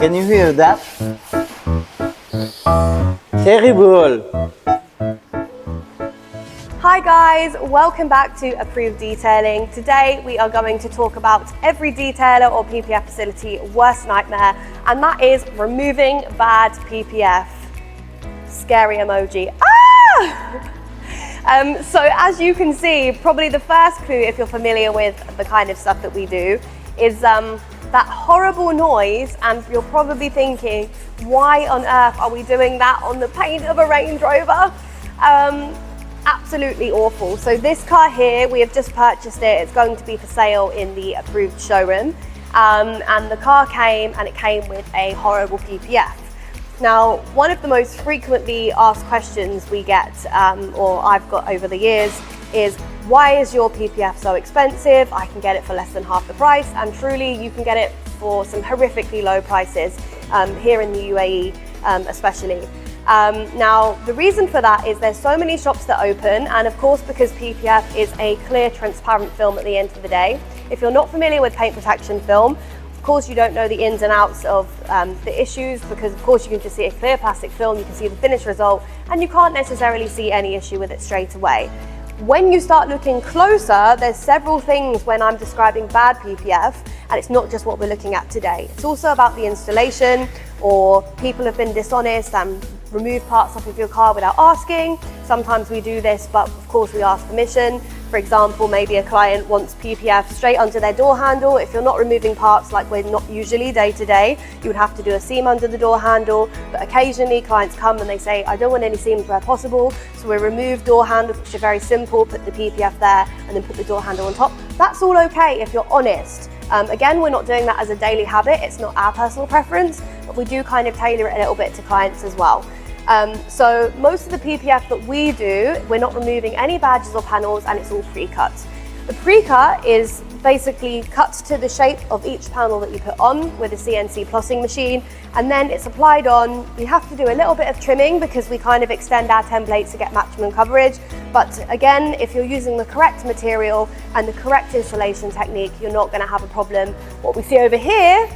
Can you hear that? Terrible. Hi guys, welcome back to Approved Detailing. Today we are going to talk about every detailer or PPF facility worst nightmare, and that is removing bad PPF. Scary emoji. So as you can see, probably the first clue, if you're familiar with the kind of stuff that we do, is that horrible noise, and you're probably thinking, why on earth are we doing that on the paint of a Range Rover? Absolutely awful. So this car here, we have just purchased it. It's going to be for sale in the Approved showroom. And the car came with a horrible PPF. Now, one of the most frequently asked questions we get, or I've got over the years, is why is your PPF so expensive? I can get it for less than half the price, and truly you can get it for some horrifically low prices here in the UAE especially. Now, the reason for that is there's so many shops that open, and of course because PPF is a clear, transparent film at the end of the day. If you're not familiar with paint protection film, of course you don't know the ins and outs of the issues, because of course you can just see a clear plastic film, you can see the finished result, and you can't necessarily see any issue with it straight away. When you start looking closer, there's several things when I'm describing bad PPF, and it's not just what we're looking at today. It's also about the installation, or people have been dishonest and remove parts off of your car without asking. Sometimes we do this, but of course we ask permission. For example, maybe a client wants PPF straight under their door handle. If you're not removing parts like we're not usually day to day, you would have to do a seam under the door handle. But occasionally clients come and they say, I don't want any seams where possible. So we remove door handles, which are very simple, put the PPF there and then put the door handle on top. That's all okay if you're honest. Again, we're not doing that as a daily habit. It's not our personal preference, but we do kind of tailor it a little bit to clients as well. So most of the PPF that we do, we're not removing any badges or panels, and it's all pre-cut. The pre-cut is basically cut to the shape of each panel that you put on with a CNC plossing machine, and then it's applied on. We have to do a little bit of trimming because we kind of extend our templates to get maximum coverage. But again, if you're using the correct material and the correct installation technique, you're not going to have a problem. What we see over here,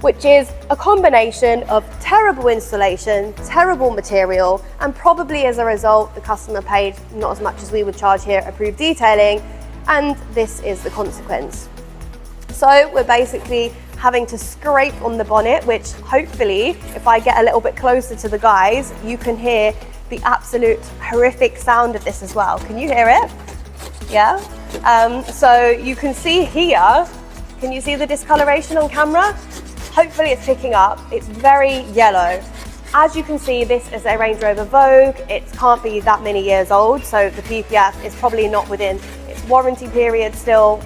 which is a combination of terrible installation, terrible material, and probably as a result, the customer paid not as much as we would charge here at Approved Detailing, and this is the consequence. So we're basically having to scrape on the bonnet, which hopefully, if I get a little bit closer to the guys, you can hear the absolute horrific sound of this as well. Can you hear it? Yeah? So you can see here, can you see the discoloration on camera? Hopefully it's picking up. It's very yellow. As you can see, this is a Range Rover Vogue. It can't be that many years old, so the PPF is probably not within its warranty period still,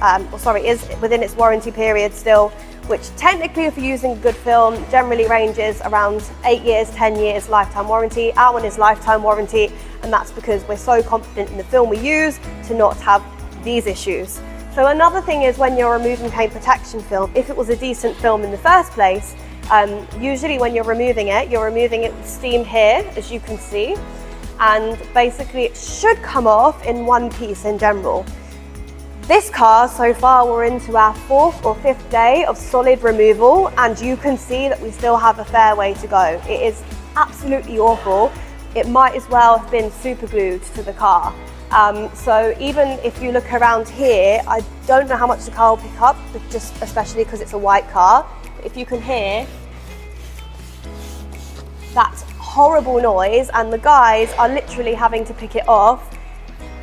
is within its warranty period still, which technically if you're using good film, generally ranges around 8 years, 10 years lifetime warranty. Our one is lifetime warranty, and that's because we're so confident in the film we use to not have these issues. So another thing is when you're removing paint protection film, if it was a decent film in the first place, usually when you're removing it with steam here, as you can see, and basically it should come off in one piece in general. This car, so far, we're into our 4th or 5th day of solid removal, and you can see that we still have a fair way to go. It is absolutely awful. It might as well have been super glued to the car. So even if you look around here, I don't know how much the car will pick up, but just especially because it's a white car. If you can hear that horrible noise, and the guys are literally having to pick it off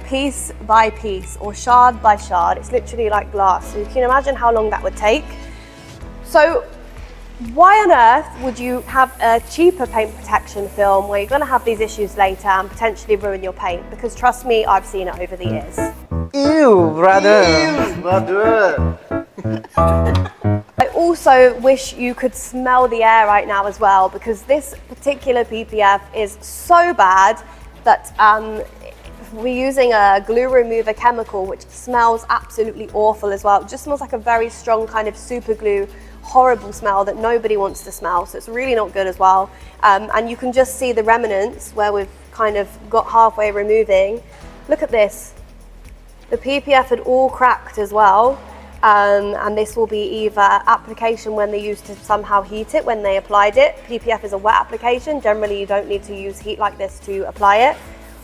piece by piece or shard by shard. It's literally like glass, so you can imagine how long that would take. So why on earth would you have a cheaper paint protection film where you're going to have these issues later and potentially ruin your paint? Because trust me, I've seen it over the years. Ew, brother. Ew, brother. I also wish you could smell the air right now as well, because this particular PPF is so bad that we're using a glue remover chemical which smells absolutely awful as well. It just smells like a very strong kind of super glue, horrible smell that nobody wants to smell, so it's really not good as well. And you can just see the remnants where we've kind of got halfway removing. Look at this. The PPF had all cracked as well. and this will be either application when they used to somehow heat it when they applied it. PPF is a wet application. Generally, you don't need to use heat like this to apply it.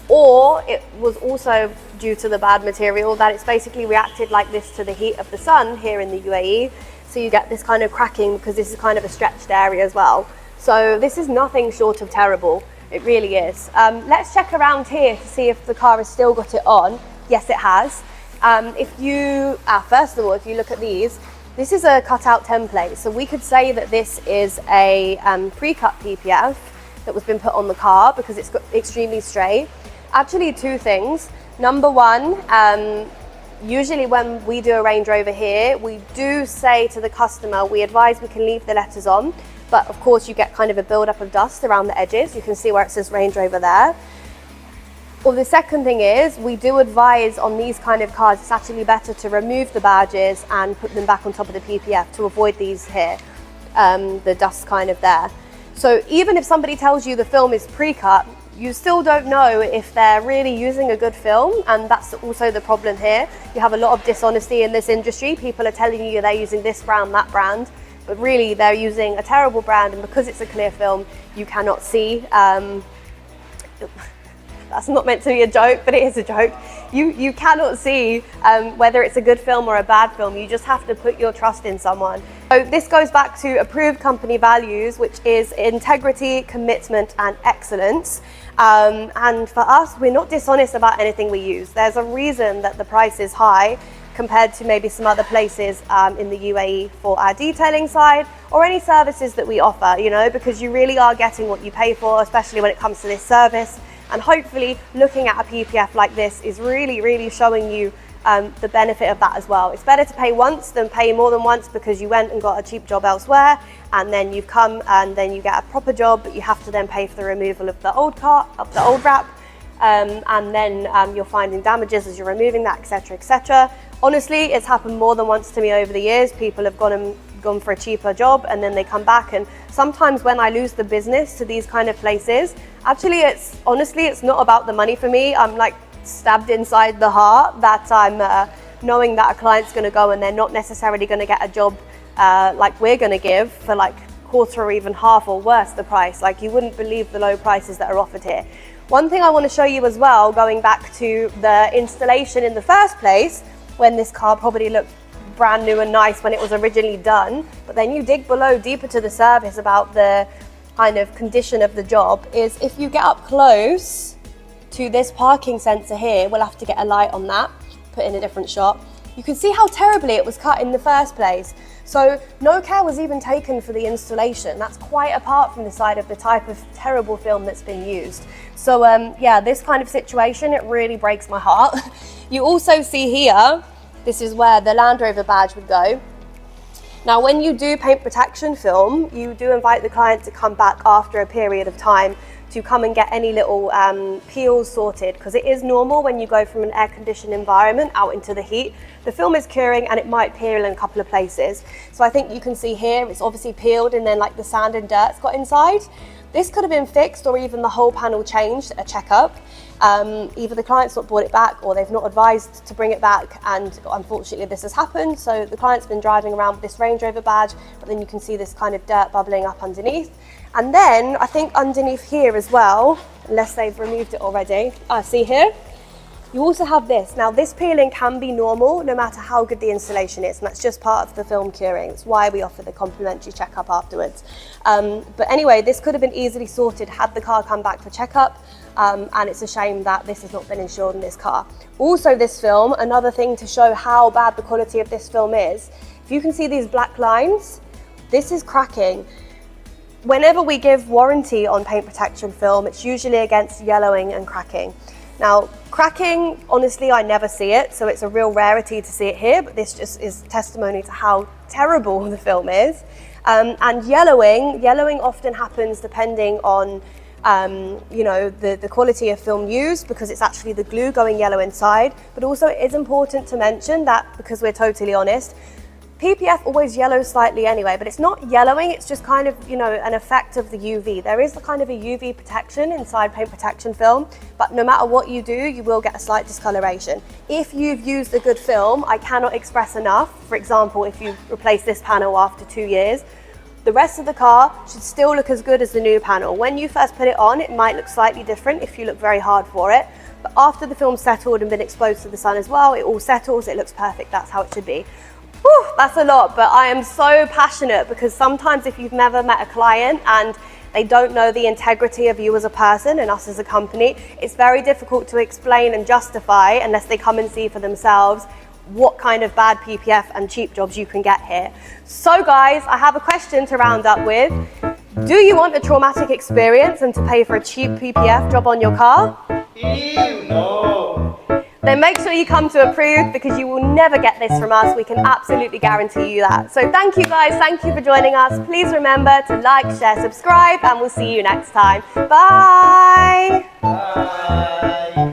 Or it was also due to the bad material that it's basically reacted like this to the heat of the sun here in the UAE. So you get this kind of cracking because this is kind of a stretched area as well. So this is nothing short of terrible. It really is. Let's check around here to see if the car has still got it on. Yes, it has. First of all, if you look at these, this is a cutout template. So we could say that this is a pre-cut PPF that was been put on the car because it's got extremely straight. Actually, two things. Number one, usually when we do a Range Rover here, we do say to the customer, we advise we can leave the letters on, but of course you get kind of a build-up of dust around the edges. You can see where it says Range Rover there. Well, the second thing is we do advise on these kind of cars, it's actually better to remove the badges and put them back on top of the PPF to avoid these here, the dust kind of there. So even if somebody tells you the film is pre-cut, you still don't know if they're really using a good film, and that's also the problem here. You have a lot of dishonesty in this industry. People are telling you they're using this brand, that brand, but really they're using a terrible brand, and because it's a clear film, you cannot see. That's not meant to be a joke, but it is a joke. You cannot see whether it's a good film or a bad film. You just have to put your trust in someone. So this goes back to approved company values, which is integrity, commitment, and excellence. And for us, we're not dishonest about anything we use. There's a reason that the price is high compared to maybe some other places in the UAE for our detailing side or any services that we offer, you know, because you really are getting what you pay for, especially when it comes to this service. And hopefully looking at a PPF like this is really, really showing you the benefit of that as well. It's better to pay once than pay more than once because you went and got a cheap job elsewhere and then you've come and then you get a proper job, but you have to then pay for the removal of the old wrap, and then you're finding damages as you're removing that, etc., etc. Honestly, it's happened more than once to me over the years. People have gone for a cheaper job and then they come back, and sometimes when I lose the business to these kind of places, actually it's not about the money for me. I'm like stabbed inside the heart that I'm knowing that a client's going to go and they're not necessarily going to get a job like we're going to give for like quarter or even half or worse the price. Like you wouldn't believe the low prices that are offered here. One thing I want to show you as well, going back to the installation in the first place, when this car probably looked brand new and nice when it was originally done, but then you dig below deeper to the surface about the kind of condition of the job, is if you get up close to this parking sensor here, we'll have to get a light on that, put in a different shot. You can see how terribly it was cut in the first place. So no care was even taken for the installation. That's quite apart from the side of the type of terrible film that's been used. So yeah, this kind of situation, it really breaks my heart. You also see here, this is where the Land Rover badge would go. Now, when you do paint protection film, you do invite the client to come back after a period of time to come and get any little peels sorted, because it is normal when you go from an air-conditioned environment out into the heat. The film is curing and it might peel in a couple of places. So I think you can see here, it's obviously peeled and then like the sand and dirt's got inside. This could have been fixed or even the whole panel changed, a checkup. Either the client's not brought it back or they've not advised to bring it back, and unfortunately this has happened. So the client's been driving around with this Range Rover badge, but then you can see this kind of dirt bubbling up underneath. And then I think underneath here as well, unless they've removed it already, see here, you also have this. Now this peeling can be normal no matter how good the installation is, and that's just part of the film curing. It's why we offer the complimentary checkup afterwards. But anyway, this could have been easily sorted had the car come back for checkup, and it's a shame that this has not been insured in this car. Also this film, another thing to show how bad the quality of this film is, if you can see these black lines, this is cracking. Whenever we give warranty on paint protection film, it's usually against yellowing and cracking. Now, cracking, honestly, I never see it, so it's a real rarity to see it here, but this just is testimony to how terrible the film is. And yellowing often happens depending on you know, the quality of film used, because it's actually the glue going yellow inside. But also it is important to mention that, because we're totally honest, PPF always yellows slightly anyway, but it's not yellowing, it's just kind of, you know, an effect of the UV. There is kind of a UV protection inside paint protection film, but no matter what you do, you will get a slight discoloration. If you've used a good film, I cannot express enough. For example, if you replace this panel after 2 years, the rest of the car should still look as good as the new panel. When you first put it on, it might look slightly different if you look very hard for it, but after the film's settled and been exposed to the sun as well, it all settles, it looks perfect, that's how it should be. Whew, that's a lot, but I am so passionate because sometimes if you've never met a client and they don't know the integrity of you as a person and us as a company, it's very difficult to explain and justify unless they come and see for themselves what kind of bad PPF and cheap jobs you can get here. So guys, I have a question to round up with. Do you want a traumatic experience and to pay for a cheap PPF job on your car? Ew, no. Then make sure you come to Approved because you will never get this from us. We can absolutely guarantee you that. So thank you guys, thank you for joining us. Please remember to like, share, subscribe, and we'll see you next time. Bye. Bye.